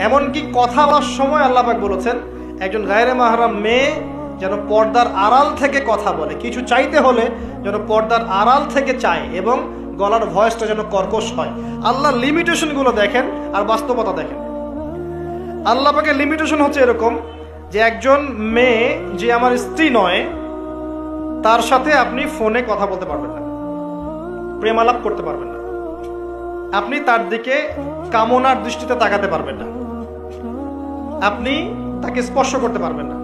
এমনকি কথা বলার সময় আল্লাহ পাক বলেছেন একজন গায়রে মাহরাম মেয়ে যেন পর্দার আড়াল থেকে কথা বলে, কিছু চাইতে হলে যেন পর্দার আড়াল থেকে চায় এবং গলার ভয়েসটা যেন কর্কশ হয়। আল্লাহর লিমিটেশনগুলো দেখেন আর বাস্তবতা দেখেন। আল্লাহ পাকের লিমিটেশন হচ্ছে এরকম যে একজন মেয়ে যে আমার স্ত্রী নয় তার সাথে আপনি ফোনে কথা বলতে পারবেন না, প্রেমালাপ করতে পারবেন না, আপনি তার দিকে কামনার দৃষ্টিতে তাকাতে পারবেন না, আপনি তাকে স্পর্শ করতে পারবেন না,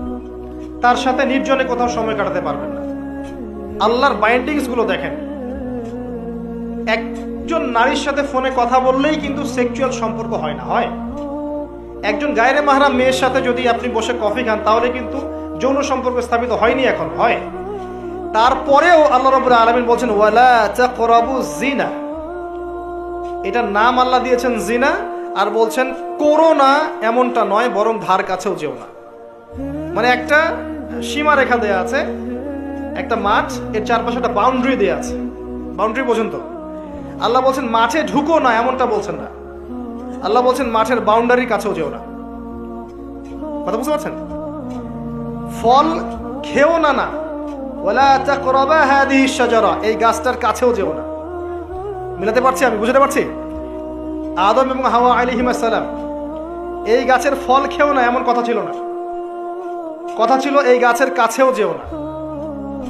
তার সাথে নির্জনে কোথাও সময় কাটাতে পারবেন না। আল্লাহর বাইন্ডিংস গুলো দেখেন। একজন নারীর সাথে ফোনে কথা বললেই কিন্তু সেক্সুয়াল সম্পর্ক হয় না, হয়। একজন গায়রে মাহরাম মেয়ের সাথে যদি আপনি বসে কফি খান তাহলে কিন্তু যৌন সম্পর্ক স্থাপিত হয়নি, এখন হয়। তারপরেও আল্লাহ রাব্বুল আলামিন বলছেন ওয়ালা তাকরাবুজ জিনা, এটার নাম আল্লাহ দিয়েছেন জিনা, আর বলছেন করো না এমনটা নয়, বরং ধার কাছেও যেও না। মানে একটা সীমা রেখা দেয়া আছে, একটা মাঠ, এর চারপাশে একটা বাউন্ডারি দেয়া আছে, বাউন্ডারি পর্যন্ত। আল্লাহ বলছেন মাঠে ঢুকো না এমনটা বলছেন না, আল্লাহ বলছেন মাঠের বাউন্ডারির কাছেও যেও না। কথা বুঝতে পারছেন? ফল খেও না, না ওয়ালা তাকরাবা হাদিহি শাজারা, এই গাছটার কাছেও যেও না। মিলাতে পারছি আমি, বুঝতে পারছি? আদম এবং হাওয়া আলাইহিস সালাম এই গাছের ফল খেও না এমন কথা ছিল না, কথা ছিল এই গাছের কাছেও যেও না।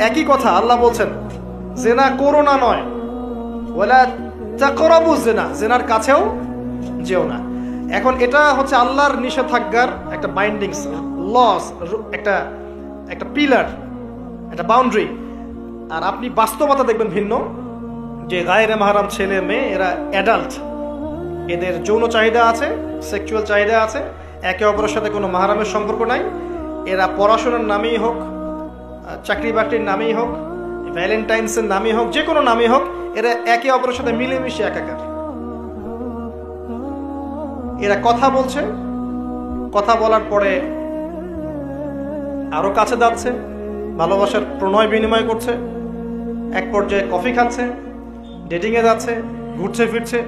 একই কথা আল্লাহ বলছেন জিনা করো না নয়, ওয়ালা তাকরাবু জিনা, জিনার কাছেও যেও না। এখন এটা হচ্ছে আল্লাহর নিষেধাজ্ঞার একটা বাইন্ডিংস, লস, একটা একটা পিলার, একটা বাউন্ডারি। আর আপনি বাস্তবতা দেখবেন ভিন্ন, যে গায়রে মাহরাম ছেলে মেয়ে এরা অ্যাডাল্ট, এদের যৌন চাহিদা আছে, সেক্সুয়াল চাহিদা আছে, একে অপরের সাথে কোনো মাহরামের সম্পর্ক নাই। এরা পড়াশোনার নামেই হোক, চাকরি বাকরির নামেই হোক, ভ্যালেন্টাইন্সের নামেই হোক, যে কোনো নামেই হোক, এরা একে অপরের সাথে মিলেমিশে একাকার। এরা কথা বলছে, কথা বলার পরে আরো কাছে যাচ্ছে, ভালোবাসার প্রণয় বিনিময় করছে, এক পর্যায়ে কফি খাচ্ছে, ডেটিং এ যাচ্ছে, ঘুরছে ফিরছে,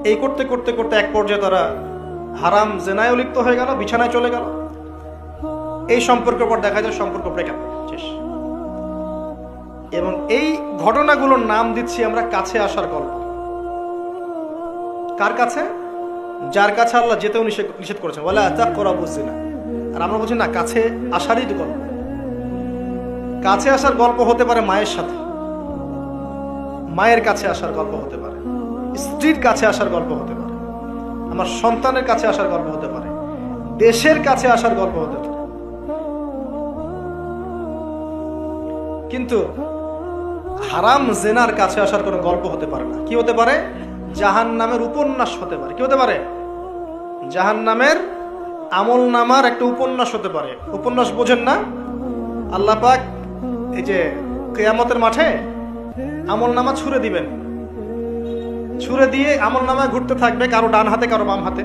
এই করতে করতে করতে এক পর্যায়ে তারা হারাম জেনায় লিপ্ত হয়ে গেল, বিছানায় চলে গেল। এই সম্পর্কের পর দেখা যায় সম্পর্ক ব্রেকআপ, শেষ। এবং এই ঘটনাগুলোর নাম দিচ্ছি আমরা কাছে আসার গল্প। কার কাছে? যার কাছে আল্লাহ যেতেও নিষেধ করেছেন, ওয়ালা তাকরাবুজ জিনা। আর আমরা বলছি না, কাছে আসারই গল্প। কাছে আসার গল্প হতে পারে মায়ের সাথে, মায়ের কাছে আসার গল্প হতে পারে, স্ত্রীর কাছে আসার গল্প হতে পারে, আমার সন্তানের কাছে আসার গল্প হতে পারে, দেশের কাছে আসার গল্প হতে পারে। কিন্তু হারাম জেনার কাছে আসার কোনো গল্প হতে পারে না। কি হতে পারে? জাহান্নামের উপন্যাস হতে পারে। কি হতে পারে? জাহান্নামের আমল নামার একটা উপন্যাস হতে পারে। উপন্যাস বোঝেন না? আল্লাহ পাক এই যে কিয়ামতের মাঠে আমল নামা ছুঁড়ে দিবেন, ছুঁড়ে দিয়ে আমল নামা ঘুরতে থাকবে, কারো ডান হাতে কারো বাম হাতে।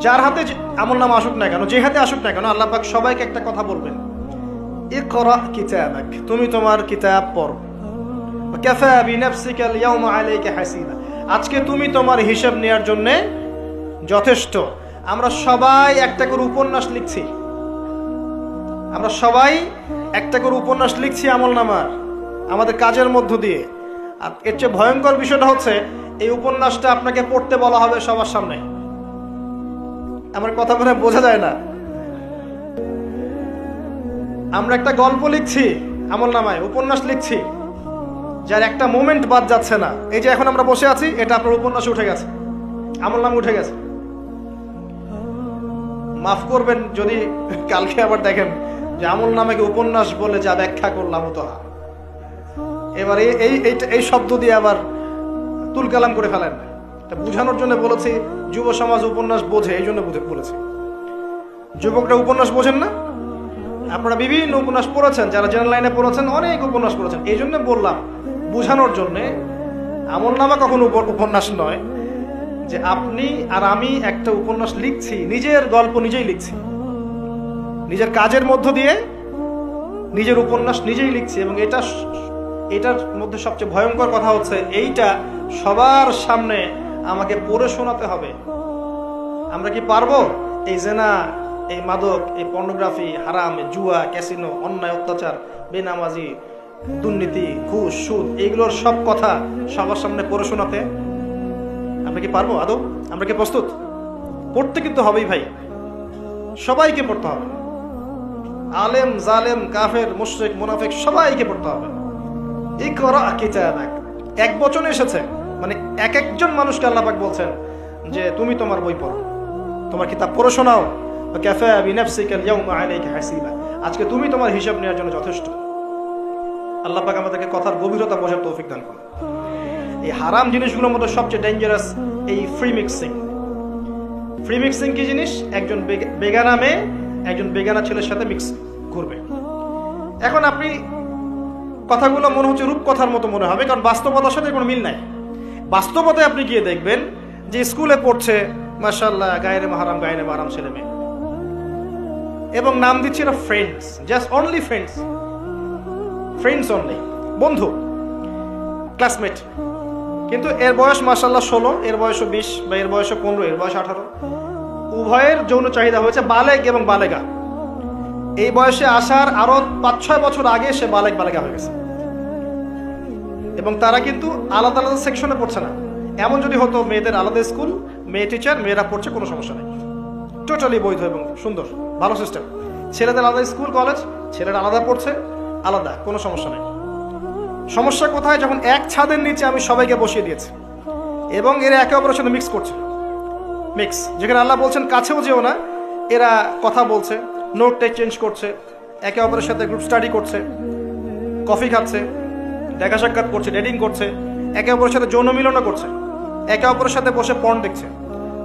যার হাতে আমল নামা আসুক না কেন, যে হাতে আসুক না কেন, আল্লাহ পাক সবাইকে একটা কথা বলবেন, ইকরা কিতাবাক, তুমি তোমার কিতাব পড়ো, কাফা বিনাফসিকা আল-ইয়াওমা আলাইকা হাসিবা, আজকে তুমি তোমার হিসাব নেওয়ার জন্য যথেষ্ট। আমরা সবাই একটা করে উপন্যাস লিখছি, আমরা সবাই একটা করে উপন্যাস লিখছি আমলনামার, আমাদের কাজের মধ্য দিয়ে। আর এর চেয়ে ভয়ঙ্কর বিষয়টা হচ্ছে এই উপন্যাসটা আপনাকে পড়তে বলা হবে সবার সামনে। আমার কথা বলে বোঝা যায় না? আমরা একটা গল্প লিখছি আমলনামায়, উপন্যাস লিখছি, যার একটা মোমেন্ট বাদ যাচ্ছে না। এই যে এখন আমরা বসে আছি, এটা আপনার উপন্যাসে উঠে গেছে, আমলনামা উঠে গেছে। মাফ করবেন যদি কালকে আবার দেখেন যে আমলনামাকে উপন্যাস বলে যা ব্যাখ্যা করলাম তো, এবার এই শব্দ দিয়ে আবার তুলকালাম করে ফেলেন। বুঝানোর জন্য বলেছি যুব সমাজ উপন্যাস বোঝে, এই জন্য বলেছি। যুবকরা উপন্যাস বোঝেন না? আপনারা বিভিন্ন উপন্যাস পড়েছেন, যারা জেনারেল লাইনে পড়েছেন অনেক উপন্যাস পড়েছেন, এই জন্য বললাম বুঝানোর জন্য। আমলনামা কখনো উপন্যাস নয় যে আপনি আর আমি একটা উপন্যাস লিখছি, নিজের গল্প নিজেই লিখছি, নিজের কাজের মধ্য দিয়ে নিজের উপন্যাস নিজেই লিখছি। এবং এটার মধ্যে সবচেয়ে ভয়ঙ্কর কথা হচ্ছে এইটা সবার সামনে আমাকে পড়ে শোনাতে হবে। আমরা কি পারবো এই জেনা, এই মাদক, এই পর্নোগ্রাফি, হারাম, জুয়া, ক্যাসিনো, অন্যায়, অত্যাচার, বেনামাজি, দুর্নীতি, ঘুষ, সুদ, এইগুলোর সব কথা সবার সামনে পড়ে শোনাতে? আমরা কি পারবো আদৌ? আমরা কি প্রস্তুত? পড়তে কিন্তু হবেই ভাই, সবাইকে পড়তে হবে। আলেম, জালেম, কাফের, মুশরিক, মুনাফিক সবাইকে পড়তে হবে। ইকরা কিতাবাক এক বচনে এসেছে, মানে এক একজন মানুষকে আল্লাহ পাক বলছেন যে তুমি তোমার বই পড়ো, তোমার কিতাব পড়ে শোনাও। কাফা বিনাফসিকা আল-ইয়াওমা আলাইকা হাসিবা, আজকে তুমি তোমার হিসাব নেওয়ার জন্য যথেষ্ট। আল্লাহ পাক আমাদেরকে কথার গভীরতা বোঝার তৌফিক দান করুন। এই হারাম জিনিসগুলোর মধ্যে সবচেয়ে ডেঞ্জারাস এই ফ্রি মিক্সিং। ফ্রি মিক্সিং কি জিনিস? একজন বেগানা মেয়ে একজন বেগানা ছেলের সাথে মিক্স করবে। এখন আপনি কথাগুলো মনে হচ্ছে রূপকথার মতো মনে হবে, কারণ বাস্তবতার সাথে কোনো মিল নাই। বাস্তবতায় আপনি গিয়ে দেখবেন যে স্কুলে পড়ছে মাশাআল্লাহ গায়রে মাহরাম ছেলে মেয়ে, এবং নাম দিচ্ছে না friends, just only friends, friends only, বন্ধু, ক্লাসমেট। কিন্তু এর বয়স মাশাআল্লাহ 16, এর বয়স 20, বা এর বয়স 15, এর বয়স 18। উভয়ের যৌন চাহিদা হয়েছে বালেগ এবং বালেগা। এই বয়সে আসার আরো 5-6 বছর আগে সে বালেগা হয়ে গেছে, এবং তারা কিন্তু আলাদা আলাদা সেকশনে পড়ছে না। এমন যদি হতো মেয়েদের আলাদা স্কুল, মেয়ে টিচার, মেয়েরা পড়ছে, কোনো সমস্যা নেই, টোটালি বৈধ এবং সুন্দর, ভালো সিস্টেম। ছেলেদের আলাদা স্কুল কলেজ, ছেলেরা আলাদা পড়ছে, আলাদা, কোনো সমস্যা নেই। সমস্যা কোথায়? যখন এক ছাদের নিচে আমি সবাইকে বসিয়ে দিয়েছি এবং এরা একে অপরের সাথে মিক্স করছে। মিক্স, যেখানে আল্লাহ বলছেন কাছেও যেও না, এরা কথা বলছে, নোট টেক চেঞ্জ করছে, একে অপরের সাথে গ্রুপ স্টাডি করছে, কফি খাচ্ছে, দেখা সাক্ষাৎ করছে, ডেটিং করছে, একে অপরের সাথে যৌন মিলনও করছে, একে অপরের সাথে বসে পর্ন দেখছে,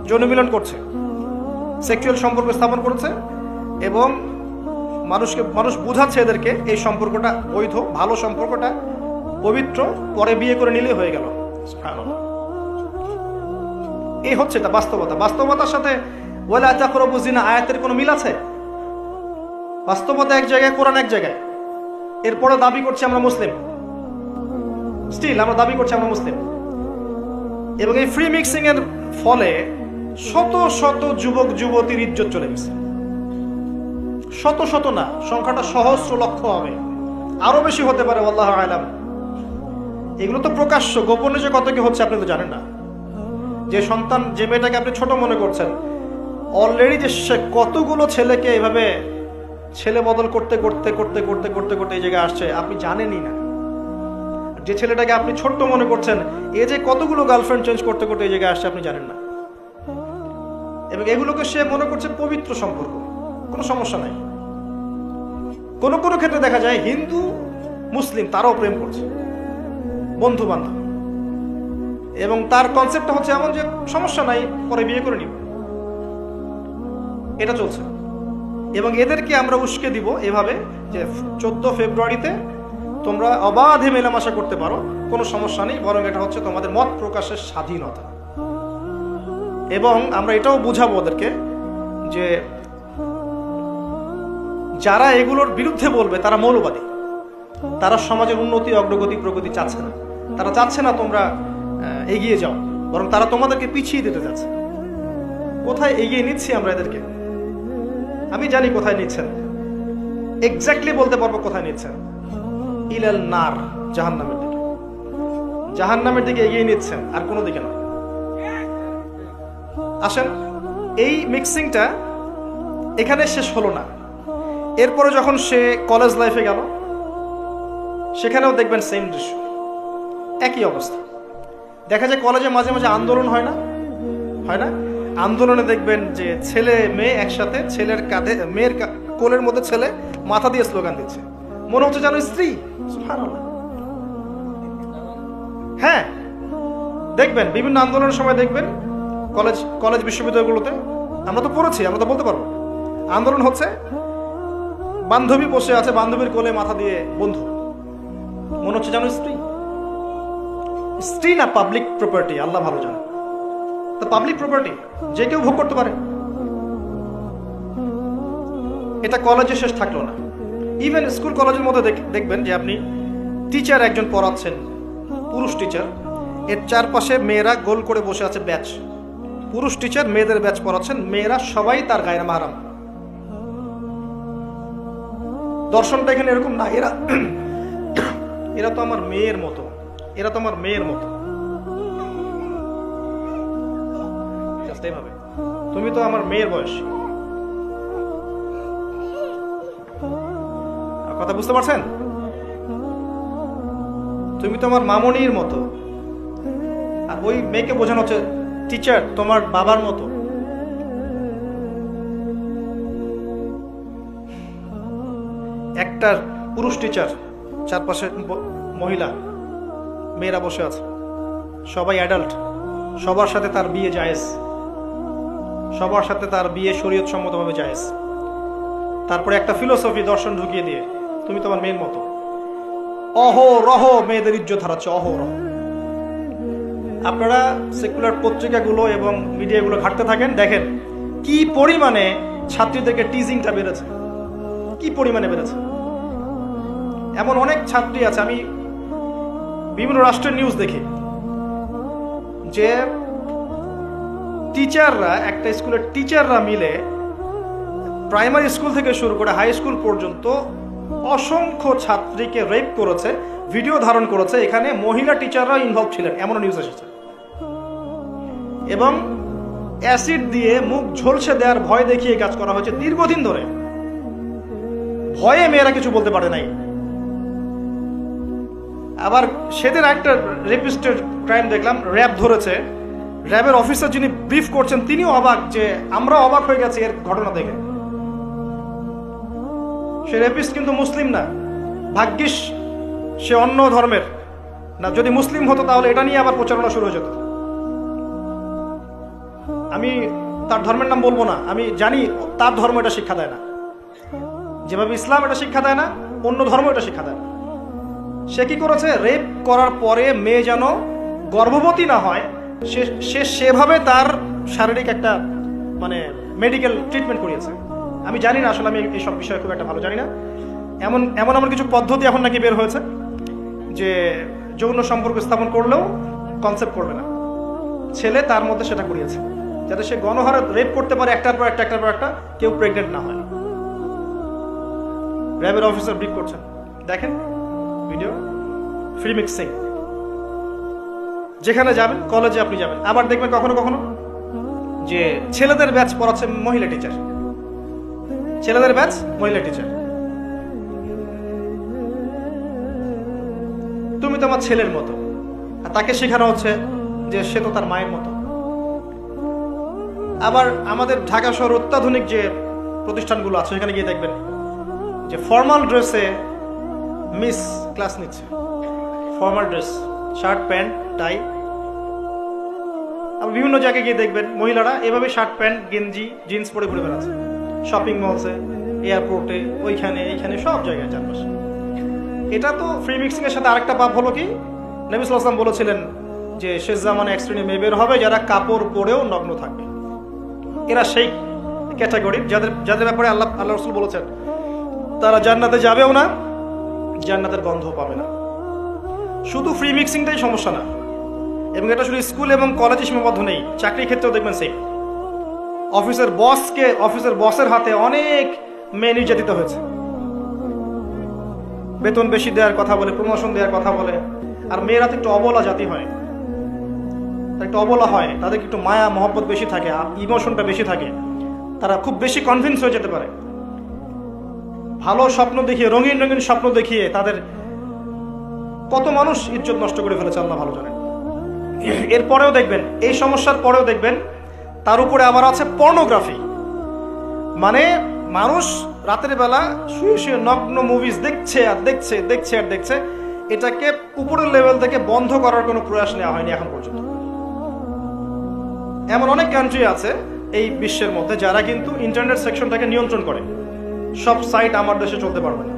যৌন মিলন করছে, সেক্সুয়াল সম্পর্ক স্থাপন করছে, এবং মানুষ বুঝাচ্ছে এদেরকে এই সম্পর্কটা বৈধ, ভালো সম্পর্কটা পবিত্র, পরে বিয়ে করে নিলে হয়ে গেল। এই হচ্ছে এটা বাস্তবতা। বাস্তবতার সাথে ওয়ালা তাকরাবু জিনা আয়াতের কোনো মিল আছে? বাস্তবতা এক জায়গায়, কোরআন এক জায়গায়, এরপরে দাবি করছে আমরা মুসলিম। স্টিল আমরা দাবি করছি আমরা মুসলিম। এবং এই ফ্রি মিক্সিং এর ফলে শত শত যুবক যুবতীর ইজ্জত চলে গেছে। শত শত না, সংখ্যাটা সহস্র লক্ষ হবে, আরো বেশি হতে পারে, আল্লাহু আ'লাম। এগুলো তো প্রকাশ্য, গোপনে যে কত কি হচ্ছে আপনি তো জানেন না। যে সন্তান, যে মেয়েটাকে আপনি ছোট মনে করছেন, অলরেডি যে সে কতগুলো ছেলেকে এভাবে ছেলে বদল করতে করতে করতে করতে করতে করতে এই জায়গায় আসছে আপনি জানেনই না। যে ছেলেটাকে আপনি ছোট্ট মনে করছেন, এ যে কতগুলো গার্লফ্রেন্ড চেঞ্জ করতে করতে এই জায়গায় আসছে আপনি জানেন না। এবং এগুলোকে সে মনে করছে পবিত্র সম্পর্ক, কোনো সমস্যা নাই। কোন কোন ক্ষেত্রে দেখা যায় হিন্দু মুসলিম তারাও প্রেম করছে, বন্ধু বান্ধব, এবং তার কনসেপ্টটা হচ্ছে এমন যে সমস্যা নাই, পরে বিয়ে করে নিব, এটা চলছে। এবং এদেরকে আমরা উস্কে দিব এভাবে যে 14 ফেব্রুয়ারিতে তোমরা অবাধে মেলামেশা করতে পারো, কোনো সমস্যা নেই, বরং এটা হচ্ছে তোমাদের মত প্রকাশের স্বাধীনতা। এবং আমরা এটাও বুঝাবো ওদেরকে যে যারা এগুলোর বিরুদ্ধে বলবে তারা মৌলবাদী, তারা সমাজের উন্নতি, অগ্রগতি, প্রগতি চাচ্ছে না। তারা চাচ্ছে না তোমরা এগিয়ে যাও, বরং তারা তোমাদেরকে পিছিয়ে দিতে যাচ্ছে। কোথায় এগিয়ে নিচ্ছি আমরা এদেরকে? আমি জানি কোথায় নিচ্ছেন, এক্স্যাক্টলি বলতে পারবো কোথায় নিচ্ছেন। ইলাল নার, জাহান্নামের দিকে, জাহান্নামের দিকে এগিয়ে নিচ্ছেন, আর কোনো দিকে না। আসেন, এই মিক্সিংটা এখানে শেষ হলো না। এরপরে যখন সে কলেজ লাইফে গেল, সেখানেও দেখবেন সেম দৃশ্য, একই অবস্থা। দেখা যায় কলেজে মাঝে মাঝে আন্দোলন হয় না? আন্দোলনে দেখবেন যে ছেলে মেয়ে একসাথে, ছেলের কাঁধে, মেয়ের কোলের মধ্যে ছেলে মাথা দিয়ে স্লোগান দিচ্ছে, মনে হচ্ছে যেন স্ত্রী। সুবহানাল্লাহ। হ্যাঁ, দেখবেন বিভিন্ন আন্দোলনের সময় দেখবেন কলেজ বিশ্ববিদ্যালয়গুলোতে, আমরা তো পড়েছি, আমরা তো বলতে পারবো, আন্দোলন হচ্ছে, বান্ধবী বসে আছে, বান্ধবীর কোলে মাথা দিয়ে বন্ধু, মনে হচ্ছে যেন স্ত্রী। স্ত্রী না পাবলিক প্রপার্টি, আল্লাহ ভালো জানে। তো পাবলিক প্রপার্টি যে কেউ ভোগ করতে পারে। এটা কলেজে শেষ থাকলো না, ইভেন স্কুল কলেজের মধ্যে দেখবেন যে আপনি টিচার একজন পড়াচ্ছেন, পুরুষ টিচার, এর চারপাশে মেয়েরা গোল করে বসে আছে ব্যাচ, পুরুষ টিচার মেয়েদের ব্যাচ পড়াচ্ছেন, মেয়েরা সবাই তার গায়রে মাহরাম। দর্শনটা এখানে এরকম না, এরা এরা তো আমার মেয়ের মতো, এরা তো আমার মেয়ের মতো। এইভাবে তুমি তো আমার মেয়ের বয়স। কথা বুঝতে পারছেন? তুমি তো আমার মামনির মতো। আর ওই মেয়েকে বোঝানো হচ্ছে টিচার তোমার বাবার মতো। একটা পুরুষ টিচার, চারপাশে মহিলা মেয়েরা বসে আছে, সবাই অ্যাডাল্ট, সবার সাথে তার বিয়ে জায়েজ, সবার সাথে তার বিয়ে শরীয়ত সম্মতভাবে জায়েজ। তারপরে একটা ফিলোসফি দর্শন ঢুকিয়ে দিয়ে তুমি তোমার মেয়ের মতো। অহরহ মেয়েদের ইজ্জত হারাচ্ছে, অহরহ। আপনারা সেকুলার পত্রিকাগুলো এবং মিডিয়াগুলো ঘাটতে থাকেন, দেখেন কি পরিমাণে ছাত্রীদেরকে টিজিংটা বেড়েছে, কি পরিমাণে বেড়েছে। এমন অনেক ছাত্রী আছে, আমি বিভিন্ন রাষ্ট্রের নিউজ দেখি যে টিচাররা, একটা স্কুলের টিচাররা মিলে প্রাইমারি স্কুল থেকে শুরু করে হাই স্কুল পর্যন্ত অসংখ্য ছাত্রীকে রেপ করেছে, ভিডিও ধারণ করেছে। এখানে মহিলা টিচাররা ইনভলভ ছিলেন, এমন নিউজ এসেছে। এবং অ্যাসিড দিয়ে মুখ ঝলসে দেওয়ার ভয় দেখিয়ে কাজ করা হয়েছে দীর্ঘদিন ধরে। ভয়ে মেয়েরা কিছু বলতে পারে নাই। আবার সেদিন একটা রেপিস্টের ক্রাইম দেখলাম, র্যাব ধরেছে। র্যাবের অফিসার যিনি ব্রিফ করছেন তিনিও অবাক, যে আমরা অবাক হয়ে গেছি এর ঘটনা দেখে। সে রেপিস্ট কিন্তু মুসলিম না, ভাগ্যিস সে অন্য ধর্মের না। যদি মুসলিম হতো তাহলে এটা নিয়ে আবার প্রচারণা শুরু হয়ে যেত। আমি তার ধর্মের নাম বলবো না, আমি জানি তার ধর্ম এটা শিক্ষা দেয় না। যেভাবে ইসলাম এটা শিক্ষা দেয় না, অন্য ধর্ম এটা শিক্ষা দেয় না। সে কি করেছে, রেপ করার পরে মেয়ে যেন গর্ভবতী না হয়, সে সেভাবে তার শারীরিক একটা মানে মেডিকেল ট্রিটমেন্ট করিয়েছে। আমি জানি না, আসলে আমি এইসব বিষয়ে খুব একটা ভালো জানি না। এমন এমন কিছু পদ্ধতি এখন নাকি বের হয়েছে যে যৌন সম্পর্ক স্থাপন করলেও কনসেপ্ট করবে না, ছেলে তার মধ্যে সেটা করিয়েছে, যাতে সে গণহারে রেপ করতে পারে, একটার পর একটা, কেউ প্রেগনেন্ট না হয়। র্যাবের অফিসার ব্রিফ করছেন, দেখেন ভিডিও, ফ্রি মিক্সিং। যেখানে যাবেন, কলেজে আপনি যাবেন, আবার দেখবেন কখনো কখনো যে ছেলেদের ব্যাচ পড়াচ্ছে মহিলা টিচার, ছেলেদের ব্যাচ মহিলা টিচার। তুমি তো আমার ছেলের মতো, আর তাকে শেখানো হচ্ছে যে সে তো তার মায়ের মতো। আবার আমাদের ঢাকা শহর অত্যাধুনিক যে প্রতিষ্ঠানগুলো আছে সেখানে গিয়ে দেখবেন যে ফর্মাল ড্রেসে মিস ক্লাস নিচ্ছে, formal dress, shirt pant tie. আবার বিভিন্ন জায়গায় গিয়ে দেখবেন মহিলারা এভাবে শার্ট প্যান্ট গেঞ্জি জিন্স পরে ঘুরে বেড়াচ্ছে, শপিং মলসে, এয়ারপোর্টে, ওইখানে এইখানে সব জায়গায় চারপাশে। এটা তো ফ্রি মিক্সিং এর সাথে আরেকটা পাপ হলো কি, নবী সাল্লাল্লাহু আলাইহি ওয়াসাল্লাম বলেছিলেন যে শেষ জামানে এক শ্রেণীর মেয়ে বের হবে যারা কাপড় পরেও নগ্ন থাকবে। এরা সেই ক্যাটাগরির যাদের ব্যাপারে আল্লাহ রাসূল বলেছেন তারা জান্নাতে যাবেও না, জান্নাতের গন্ধ পাবে না। শুধু ফ্রি মিক্সিংটাই সমস্যা না, এবং এটা শুধু স্কুল এবং কলেজে সীমাবদ্ধ নেই, চাকরির ক্ষেত্রেও দেখবেন সেই অফিসের বসের হাতে অনেক মেয়ে নির্যাতিত হয়েছে। বেতন বেশি দেওয়ার কথা বলে, প্রমোশন দেওয়ার কথা বলে। আর মেয়েরা তো একটু অবলা জাতি হয়, একটু অবলা হয়, তাদের একটু মায়া মহব্বত বেশি থাকে, ইমোশনটা বেশি থাকে, তারা খুব বেশি কনভিন্স হয়ে যেতে পারে। ভালো স্বপ্ন দেখিয়ে, রঙিন রঙিন স্বপ্ন দেখিয়ে তাদের কত মানুষ ইজ্জত নষ্ট করে ফেলেছে আল্লাহ ভালো জানেন। এরপরেও দেখবেন, এই সমস্যার পরেও দেখবেন তার উপরে আবার আছে পর্নোগ্রাফি। মানে মানুষ রাতের বেলা শুয়ে শুয়ে নগ্ন মুভিজ দেখছে আর দেখছে, দেখছে আর দেখছে। এটাকে উপরের লেভেল থেকে বন্ধ করার কোনো প্রয়াস নেওয়া হয়নি এখন পর্যন্ত। এমন অনেক কান্ট্রি আছে এই বিশ্বের মধ্যে যারা কিন্তু ইন্টারনেট সেকশনটাকে নিয়ন্ত্রণ করে। সব সাইট আমার দেশে চলতে পারবে না।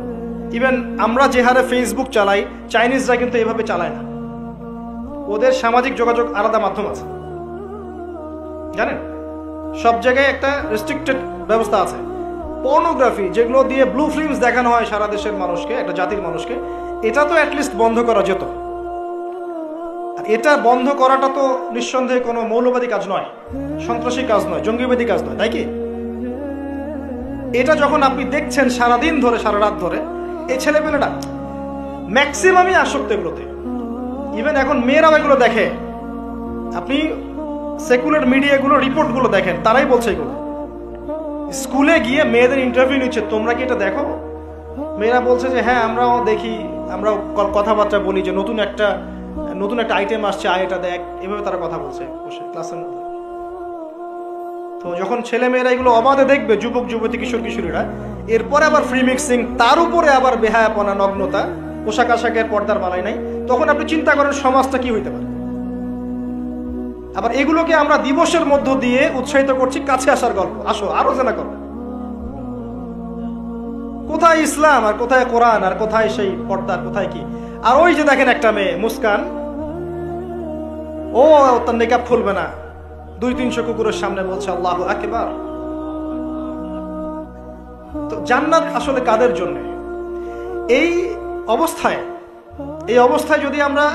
ইভেন আমরা যে হারে ফেসবুক চালাই, চাইনিজরা কিন্তু এভাবে চালায় না। ওদের সামাজিক যোগাযোগ আলাদা মাধ্যম আছে, জানেন, সব জায়গায় একটা রেস্ট্রিক্টেড ব্যবস্থা আছে। পর্নোগ্রাফি যেগুলো দিয়ে ব্লু ফিল্মস দেখানো হয় সারা দেশের মানুষকে, একটা জাতির মানুষকে, এটা তো অ্যাটলিস্ট বন্ধ করা যেত। আর এটা বন্ধ করাটা তো নিঃসন্দেহে কোনো মৌলবাদী কাজ নয়, সন্ত্রাসী কাজ নয়, জঙ্গিবাদী কাজ নয়, তাই কি? এটা যখন আপনি দেখছেন সারাদিন ধরে, সারা রাত ধরে, এই ছেলেমেয়েরা ম্যাক্সিমামই আসক্ত এগুলোতে। ইভেন এখন মেয়েরাও এগুলো দেখে। আপনি সেকুলার মিডিয়াগুলো রিপোর্টগুলো দেখেন, তারাই বলছে এগুলো। স্কুলে গিয়ে মেয়েদের ইন্টারভিউ নিচ্ছে, তোমরা কি এটা দেখো? মেয়েরা বলছে যে হ্যাঁ আমরাও দেখি, আমরাও কথাবার্তা বলি যে নতুন একটা আইটেম আসছে, এটা দেখ, এভাবে তারা কথা বলছে বসে ক্লাসের মধ্যে। তো যখন ছেলে মেয়েরা এগুলো অবাধে দেখবে, যুবক যুবতী কিশোর কিশোরীরা, এরপরে আবার ফ্রি মিক্সিং, তার উপরে আবার বেহায়াপনা, নগ্নতা, পোশাক আশাকের পর্দার বালাই নাই, তখন আপনি চিন্তা করেন সমাজটা কি হইতে পারে। আবার এগুলোকে আমরা দিবসের মধ্য দিয়ে উৎসাহিত করছি, কাছে আসার গল্প, আসো আরো জানা করো। কোথায় ইসলাম আর কোথায় কোরআন আর কোথায় সেই পর্দা, কোথায় কি? আর ওই যে দেখেন একটা মেয়ে মুস্কান, ও তার নেকাব খুলবে না, 200-300 কুকুরের সামনে বলছে আল্লাহু আকবার। তো জান্নাত আসলে কাদের জন্য? এই অবস্থায় যদি আমরা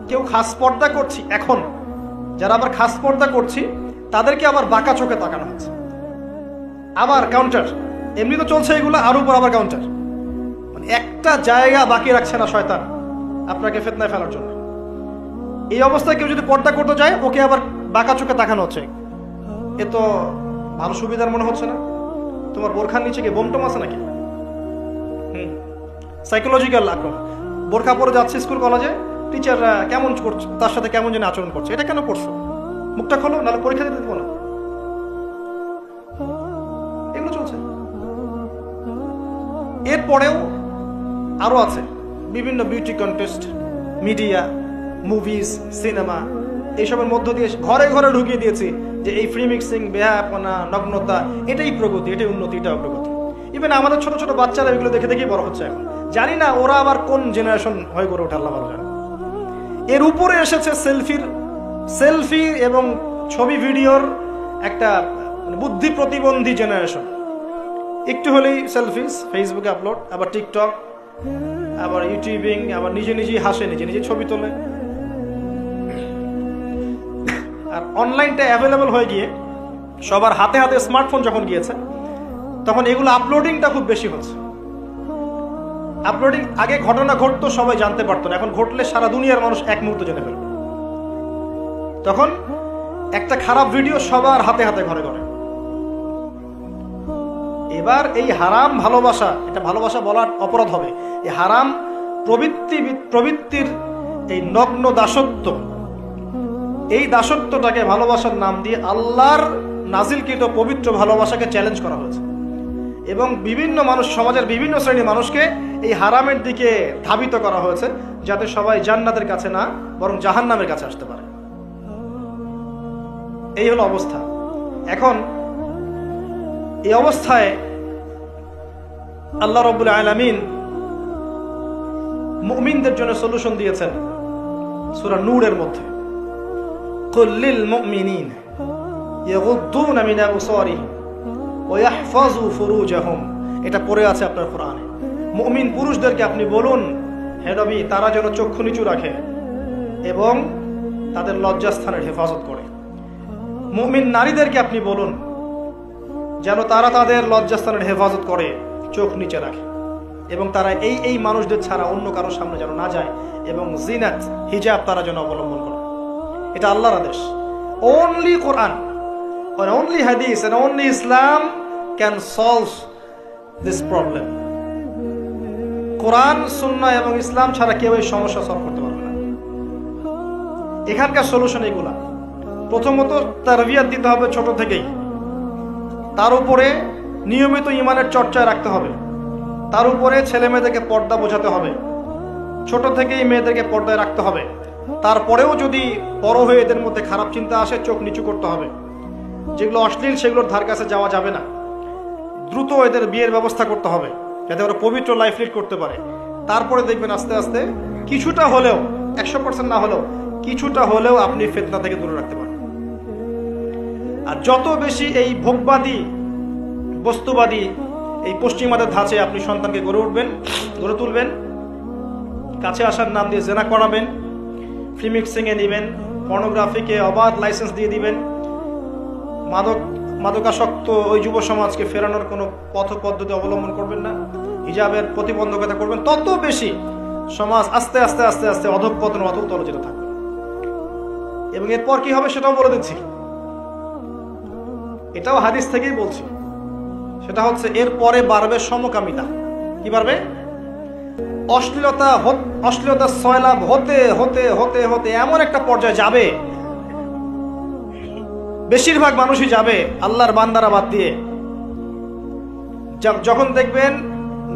কেউ খাস পর্দা করছি, এখন যারা আবার খাস পর্দা করছি তাদেরকে আবার বাঁকা চোখে তাকানো হচ্ছে, আবার কাউন্টার। এমনি তো চলছে এগুলো, আর উপর আবার কাউন্টার। মানে একটা জায়গা বাকি রাখছে না শয়তান আপনাকে ফিতনায় ফেলার জন্য। এই অবস্থায় কেউ যদি পর্দা করতে যায়, ওকে আবার বাঁকা চোখে তাকানো হচ্ছে। এ তো ভালো সুবিধার মনে হচ্ছে না? তোমার বোরখার নিচে কি বোমটম আছে নাকি? সাইকোলজিক্যাল আক্রমণ। বোরখা পরে যাচ্ছে স্কুল কলেজে, টিচাররা কেমন করছে, তার সাথে কেমন যেন আচরণ করছে। এটা কেন করছো? মুখটা খোলো, নাহলে পরীক্ষা দিতে দেবো না। এগুলো চলছে। এরপরেও আরো আছে বিভিন্ন beauty contest, media, movies, cinema, এইসবের মধ্য দিয়ে ঘরে ঘরে ঢুকিয়ে দিয়েছি যে এই ফ্রি মিক্সিং, বেহায়াপনা, নগ্নতা, এটাই প্রগতি, এটাই উন্নতি, এটা অগ্রগতি। ইভেন আমাদের ছোট ছোট বাচ্চারা এগুলো দেখে দেখেই বড় হচ্ছে এখন। জানি না ওরা আবার কোন জেনারেশন হয়ে গড়ে ওঠে, আল্লাহ ভালো জানে। এর উপরে এসেছে সেলফি এবং ছবি ভিডিওর একটা বুদ্ধি প্রতিবন্ধী জেনারেশন। একটু হলেই সেলফিস, ফেসবুকে আপলোড, আবার টিকটক, আবার ইউটিউবিং, আবার নিজে নিজেই হাসে, নিজে নিজে ছবি তোলে। আর অনলাইনটা অ্যাভেলেবল হয়ে গিয়ে সবার হাতে হাতে স্মার্টফোন যখন গিয়েছে, তখন এগুলো আপলোডিংটা খুব বেশি হচ্ছে। আপলোডিং, আগে ঘটনা ঘটতো সবাই জানতে পারতো না, এখন ঘটলে সারা দুনিয়ার মানুষ এক মুহূর্তে জেনে ফেলবে। তখন একটা খারাপ ভিডিও সবার হাতে হাতে, ঘরে ঘরে। এবার এই হারাম ভালোবাসা, এটা ভালোবাসা বলার অপরাধ হবে, এই হারাম প্রবৃত্তির এই নগ্ন দাসত্ব, এই দাসত্বটাকে ভালোবাসার নাম দিয়ে আল্লাহর নাজিলকৃত পবিত্র ভালোবাসাকে চ্যালেঞ্জ করা হয়েছে। এবং বিভিন্ন মানুষ, সমাজের বিভিন্ন শ্রেণীর মানুষকে এই হারামের দিকে ধাবিত করা হয়েছে, যাতে সবাই জান্নাতের কাছে না বরং জাহান্নামের কাছে আসতে পারে। এই হলো অবস্থা। এখন এই অবস্থায় আল্লাহ রাব্বুল আলামিন মুমিনদের জন্য সলিউশন দিয়েছেন সূরা নূরের মধ্যে। কুল লিল মুমিনিন ইয়াগুদ্দুনা মিন আবসারিহিম ওয়া ইয়াহফাযু ফুরুজাহুম, এটা পড়ে আছে আপনার কোরআনে। মুমিন পুরুষদেরকে আপনি বলুন, হে নবী, তারা যেন চক্ষু নিচু রাখে এবং তাদের লজ্জাস্থানের হেফাজত করে। মুমিন নারীদেরকে আপনি বলুন যেন তারা তাদের লজ্জাস্থানের হেফাজত করে, চোখ নিচে রাখে, এবং তারা এই মানুষদের ছাড়া অন্য কারোর সামনে যেন না যায়, এবং জিনাত, হিজাব তারা যেন অবলম্বন করে। এটা আল্লাহর আদেশ। Only Quran or only Hadith and only Islam can solve this problem. কোরআন, সুন্নাহ এবং ইসলাম ছাড়া কেউ এই সমস্যা সলভ করতে পারবে না। এখানকার সলিউশন এগুলা। প্রথমত তারবিয়াত দিতে হবে ছোট থেকেই, তার উপরে নিয়মিত ইমানের চর্চায় রাখতে হবে, তার উপরে ছেলে মেয়েদেরকে পর্দা বোঝাতে হবে, ছোট থেকেই মেয়েদেরকে পর্দায় রাখতে হবে। তারপরেও যদি বড় হয়ে এদের মধ্যে খারাপ চিন্তা আসে, চোখ নিচু করতে হবে। যেগুলো অশ্লীল সেগুলোর ধার কাছে যাওয়া যাবে না। দ্রুত এদের বিয়ের ব্যবস্থা করতে হবে যাতে ওরা পবিত্র লাইফ লিড করতে পারে। তারপরে দেখবেন আস্তে আস্তে কিছুটা হলেও, 100% না হলেও কিছুটা হলেও আপনি ফিতনা থেকে দূরে রাখতে পারেন। আর যত বেশি এই ভোগবাদী, বস্তুবাদী, এই পশ্চিমাদের ধাঁচে আপনি সন্তানকে গড়ে তুলবেন, কাছে আসার নাম দিয়ে জেনা করাবেন, ফ্রি মিক্সিংয়ে নেবেন, পর্নোগ্রাফিকে অবাধ লাইসেন্স দিয়ে দিবেন, মাদকাসক্ত ওই যুব সমাজকে ফেরানোর কোনো পথ পদ্ধতি অবলম্বন করবেন না, হিজাবের প্রতিবন্ধকতা করবেন, তত বেশি সমাজ আস্তে আস্তে আস্তে আস্তে অধঃপতন অতল তলে যেতে থাকবে। এবং এরপর কি হবে সেটাও বলে দিচ্ছি, এটাও হাদিস থেকেই বলছি। সেটা হচ্ছে এরপরে বাড়বে সমকামিতা। কি বাড়বে? অশ্লীলতা সয়লাভ হতে হতে হতে হতে এমন একটা পর্যায়ে যাবে, বেশিরভাগ মানুষই যাবে আল্লাহর বান্দারা বাদ দিয়ে, যখন দেখবেন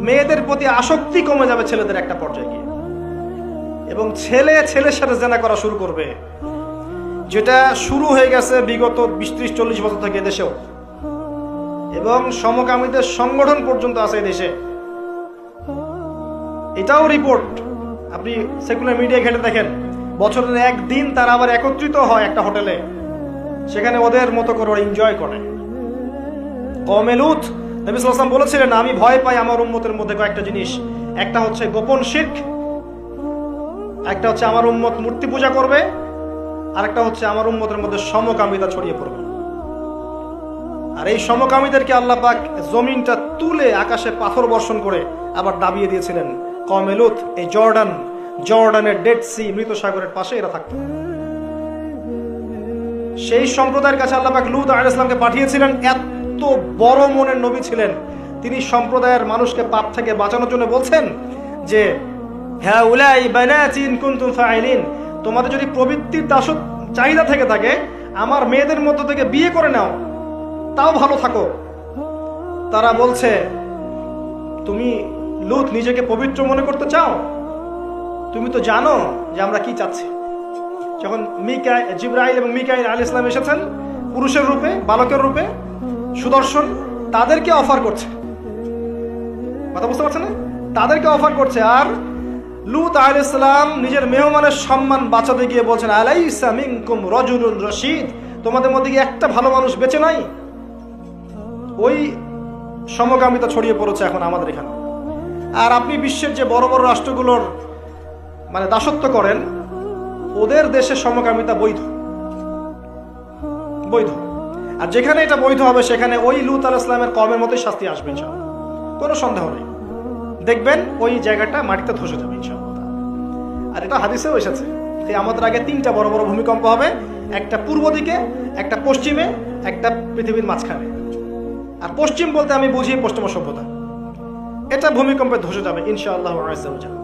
মেয়েদের প্রতি আসক্তি কমে যাবে ছেলেদের একটা পর্যায়ে গিয়ে, এবং ছেলে ছেলের সাথে জেনা করা শুরু করবে, যেটা শুরু হয়ে গেছে বিগত 20-30-40 বছর থেকে দেশেও, এবং সমকামীদের সংগঠন পর্যন্ত আছে দেশে। এটাও রিপোর্ট, আপনি সেকুলার মিডিয়া ঘেটে দেখেন, বছরের একদিন তারা আবার একত্রিত হয় একটা হোটেলে, সেখানে ওদের মতো করে ওরা এনজয় করে। কওমে লূত, নবী সাল্লাল্লাহু আলাইহি ওয়াসাল্লাম বলেছিলেন, আমি ভয় পাই আমার উম্মতের মধ্যে কয়েকটা জিনিস, একটা হচ্ছে গোপন শিরক, একটা হচ্ছে আমার উম্মত মূর্তি পূজা করবে, আর একটা হচ্ছে আমার উম্মতের মধ্যে সমকামিতা ছড়িয়ে পড়বে। আর এই সমকামীদেরকে আল্লাহ পাক জমিনটা তুলে আকাশে পাথর বর্ষণ করে আবার দাবিয়ে দিয়েছিলেন। কওমে লূত এই জর্ডানের ডেড সি, মৃত সাগরের পাশে এরা থাকতো। সেই সম্প্রদায়ের কাছে আল্লাহ পাক লূত আলাইহিস সালামকে পাঠিয়েছিলেন। এত বড় মনের নবী ছিলেন তিনি, সম্প্রদায়ের মানুষকে পাপ থেকে বাঁচানোর জন্য বলছেন যে হ্যাঁ উলাই বানাতি ইন কুনতুম ফাইলিন, তোমাদের যদি প্রবৃত্তির চাহিদা থেকে থাকে আমার মেয়েদের মধ্য থেকে বিয়ে করে নাও, তাও ভালো থাকো। তারা বলছে, তুমি লূত নিজেকে পবিত্র মনে করতে চাও? তুমি তো জানো যে আমরা কি চাচ্ছি। যখন জিবরাইল এবং মিকাইল আলাইহিস সালাম এসেছেন পুরুষের রূপে, বালকের রূপে, সুদর্শন, তাদেরকে অফার করছে, কথা বুঝতে পারছেন না? তাদেরকে অফার করছে। আর লূত আলাইহিস সালাম নিজের মেহমানের সম্মান বাঁচাতে গিয়ে বলছেন, আলাইসা মিনকুম রাজুলুন রশীদ, তোমাদের মধ্যে কি একটা ভালো মানুষ বেঁচে নাই? ওই সমকামিতা ছড়িয়ে পড়েছে এখন আমাদের এখানে। আর আপনি বিশ্বের যে বড় বড় রাষ্ট্রগুলোর মানে দাসত্ব করেন, ওদের দেশে সমকামিতা বৈধ। আর যেখানে এটা বৈধ হবে সেখানে ওই লূত আলাইহিস সালামের কওমের মতোই শাস্তি আসবে ইনশাআল্লাহ, কোনো সন্দেহ নেই। দেখবেন ওই জায়গাটা মাটিতে ধসে যাবে ইনশাআল্লাহ। আর এটা হাদিসেও এসেছে যে আমাদের আগে 3টা বড় বড় ভূমিকম্প হবে, একটা পূর্ব দিকে, একটা পশ্চিমে, একটা পৃথিবীর মাঝখানে। আর পশ্চিম বলতে আমি বুঝি পশ্চিমা সভ্যতা। এটা ভূমিকম্পে ধসে যাবে ইনশাআল্লাহ আযজা ওয়া জাল্লা।